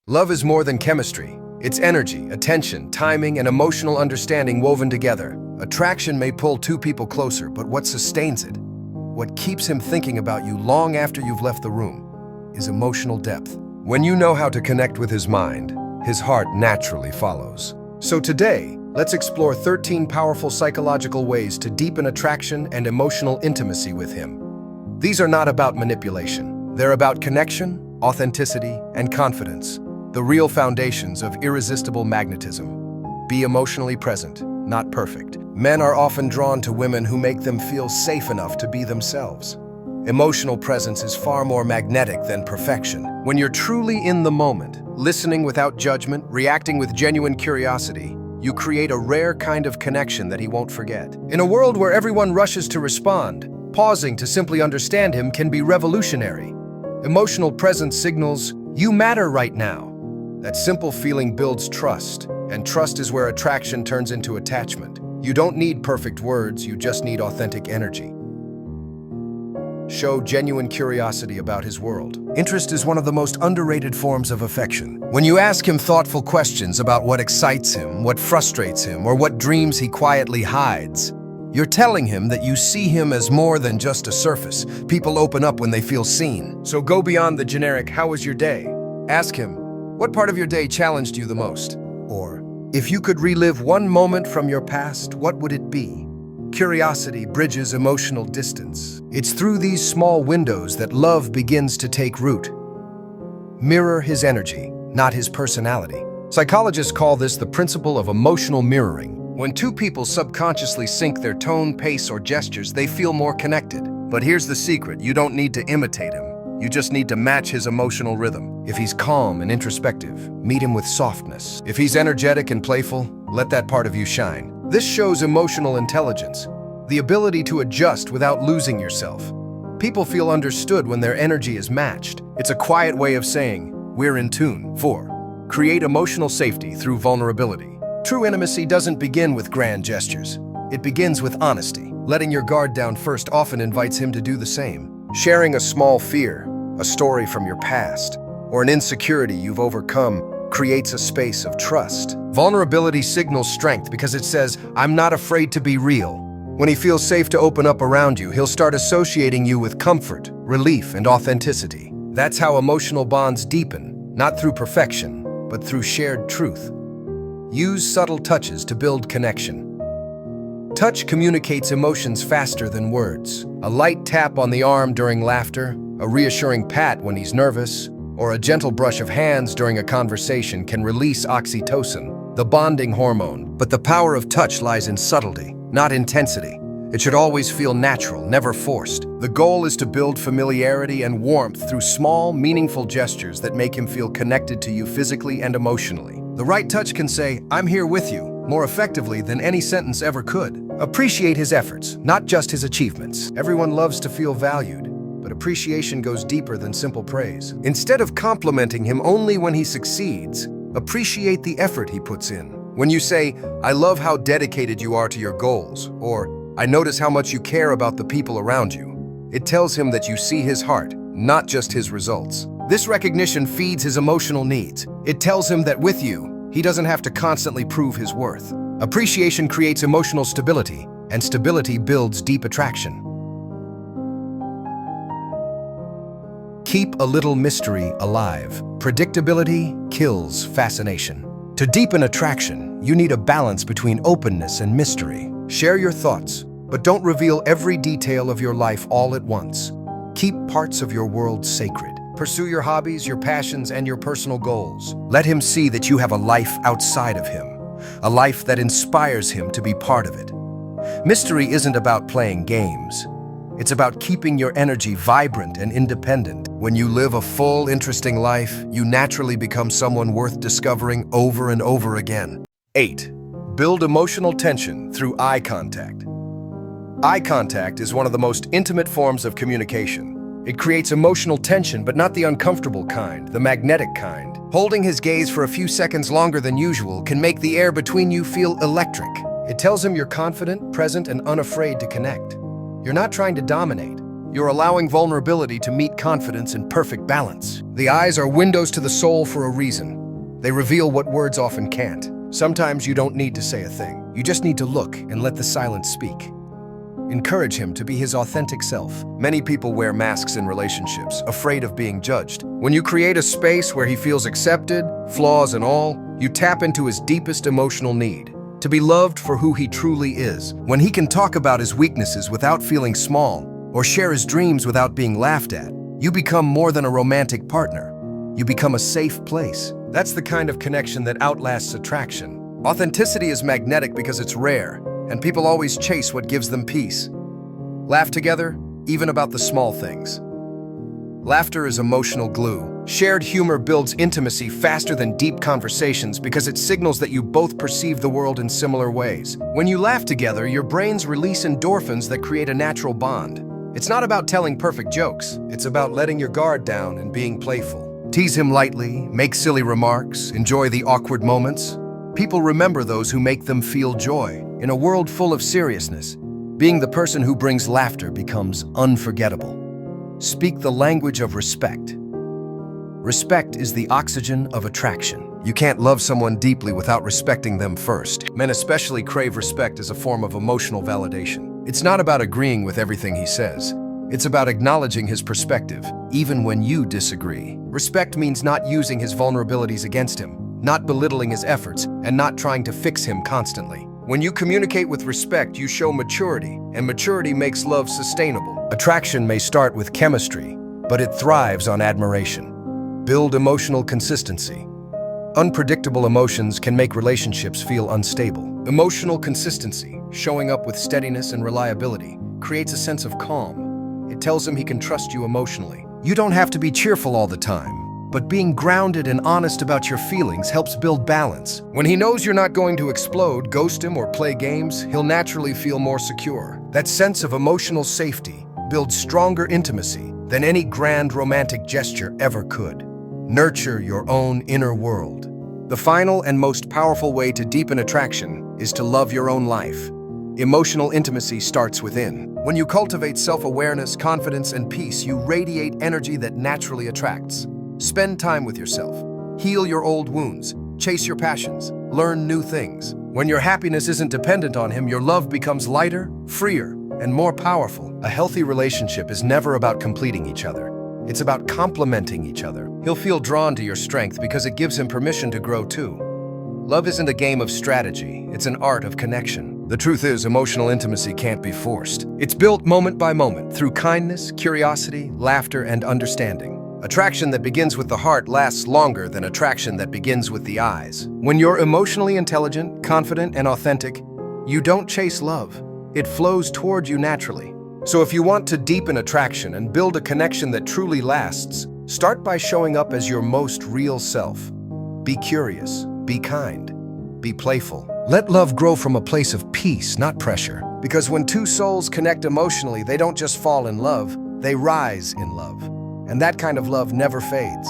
Love is more than chemistry. It's energy, attention, timing, and emotional understanding woven together. Attraction may pull two people closer, but what sustains it, what keeps him thinking about you long after you've left the room, is emotional depth. When you know how to connect with his mind, his heart naturally follows. So today, let's explore 13 powerful psychological ways to deepen attraction and emotional intimacy with him. These are not about manipulation. They're about connection, authenticity, and confidence, the real foundations of irresistible magnetism. Be emotionally present, not perfect. Men are often drawn to women who make them feel safe enough to be themselves. Emotional presence is far more magnetic than perfection. When you're truly in the moment, listening without judgment, reacting with genuine curiosity, you create a rare kind of connection that he won't forget. In a world where everyone rushes to respond, pausing to simply understand him can be revolutionary. Emotional presence signals, "You matter right now." That simple feeling builds trust, and trust is where attraction turns into attachment. You don't need perfect words, you just need authentic energy. Show genuine curiosity about his world. Interest is one of the most underrated forms of affection. When you ask him thoughtful questions about what excites him, what frustrates him, or what dreams he quietly hides, you're telling him that you see him as more than just a surface. People open up when they feel seen. So go beyond the generic, "How was your day?" Ask him, "What part of your day challenged you the most?" Or, "If you could relive one moment from your past, what would it be?" Curiosity bridges emotional distance. It's through these small windows that love begins to take root. Mirror his energy, not his personality. Psychologists call this the principle of emotional mirroring. When two people subconsciously sync their tone, pace, or gestures, they feel more connected. But here's the secret: you don't need to imitate him. You just need to match his emotional rhythm. If he's calm and introspective, meet him with softness. If he's energetic and playful, let that part of you shine. This shows emotional intelligence, the ability to adjust without losing yourself. People feel understood when their energy is matched. It's a quiet way of saying, "We're in tune." 4. Create emotional safety through vulnerability. True intimacy doesn't begin with grand gestures. It begins with honesty. Letting your guard down first often invites him to do the same. Sharing a small fear, a story from your past, or an insecurity you've overcome creates a space of trust. Vulnerability signals strength because it says, "I'm not afraid to be real." When he feels safe to open up around you, he'll start associating you with comfort, relief, and authenticity. That's how emotional bonds deepen, not through perfection, but through shared truth. Use subtle touches to build connection. Touch communicates emotions faster than words. A light tap on the arm during laughter, a reassuring pat when he's nervous, or a gentle brush of hands during a conversation can release oxytocin, the bonding hormone. But the power of touch lies in subtlety, not intensity. It should always feel natural, never forced. The goal is to build familiarity and warmth through small, meaningful gestures that make him feel connected to you physically and emotionally. The right touch can say, "I'm here with you," more effectively than any sentence ever could. Appreciate his efforts, not just his achievements. Everyone loves to feel valued, but appreciation goes deeper than simple praise. Instead of complimenting him only when he succeeds, appreciate the effort he puts in. When you say, "I love how dedicated you are to your goals," or "I notice how much you care about the people around you," it tells him that you see his heart, not just his results. This recognition feeds his emotional needs. It tells him that with you, he doesn't have to constantly prove his worth. Appreciation creates emotional stability, and stability builds deep attraction. Keep a little mystery alive. Predictability kills fascination. To deepen attraction, you need a balance between openness and mystery. Share your thoughts, but don't reveal every detail of your life all at once. Keep parts of your world sacred. Pursue your hobbies, your passions, and your personal goals. Let him see that you have a life outside of him, a life that inspires him to be part of it. Mystery isn't about playing games. It's about keeping your energy vibrant and independent. When you live a full, interesting life, you naturally become someone worth discovering over and over again. 8. Build emotional tension through eye contact. Eye contact is one of the most intimate forms of communication. It creates emotional tension, but not the uncomfortable kind, the magnetic kind. Holding his gaze for a few seconds longer than usual can make the air between you feel electric. It tells him you're confident, present, and unafraid to connect. You're not trying to dominate. You're allowing vulnerability to meet confidence in perfect balance. The eyes are windows to the soul for a reason. They reveal what words often can't. Sometimes you don't need to say a thing. You just need to look and let the silence speak. Encourage him to be his authentic self. Many people wear masks in relationships, afraid of being judged. When you create a space where he feels accepted, flaws and all, you tap into his deepest emotional need, to be loved for who he truly is. When he can talk about his weaknesses without feeling small, or share his dreams without being laughed at, you become more than a romantic partner. You become a safe place. That's the kind of connection that outlasts attraction. Authenticity is magnetic because it's rare, and people always chase what gives them peace. Laugh together, even about the small things. Laughter is emotional glue. Shared humor builds intimacy faster than deep conversations because it signals that you both perceive the world in similar ways. When you laugh together, your brains release endorphins that create a natural bond. It's not about telling perfect jokes. It's about letting your guard down and being playful. Tease him lightly, make silly remarks, enjoy the awkward moments. People remember those who make them feel joy. In a world full of seriousness, being the person who brings laughter becomes unforgettable. Speak the language of respect. Respect is the oxygen of attraction. You can't love someone deeply without respecting them first. Men especially crave respect as a form of emotional validation. It's not about agreeing with everything he says. It's about acknowledging his perspective, even when you disagree. Respect means not using his vulnerabilities against him, not belittling his efforts, and not trying to fix him constantly. When you communicate with respect, you show maturity, and maturity makes love sustainable. Attraction may start with chemistry, but it thrives on admiration. Build emotional consistency. Unpredictable emotions can make relationships feel unstable. Emotional consistency, showing up with steadiness and reliability, creates a sense of calm. It tells him he can trust you emotionally. You don't have to be cheerful all the time, but being grounded and honest about your feelings helps build balance. When he knows you're not going to explode, ghost him, or play games, he'll naturally feel more secure. That sense of emotional safety builds stronger intimacy than any grand romantic gesture ever could. Nurture your own inner world. The final and most powerful way to deepen attraction is to love your own life. Emotional intimacy starts within. When you cultivate self-awareness, confidence, and peace, you radiate energy that naturally attracts. Spend time with yourself. Heal your old wounds. Chase your passions. Learn new things. When your happiness isn't dependent on him, your love becomes lighter, freer, and more powerful. A healthy relationship is never about completing each other. It's about complementing each other. He'll feel drawn to your strength because it gives him permission to grow too. Love isn't a game of strategy, it's an art of connection. The truth is, emotional intimacy can't be forced. It's built moment by moment through kindness, curiosity, laughter, and understanding. Attraction that begins with the heart lasts longer than attraction that begins with the eyes. When you're emotionally intelligent, confident, and authentic, you don't chase love. It flows toward you naturally. So if you want to deepen attraction and build a connection that truly lasts, start by showing up as your most real self. Be curious, be kind, be playful. Let love grow from a place of peace, not pressure. Because when two souls connect emotionally, they don't just fall in love, they rise in love. And that kind of love never fades.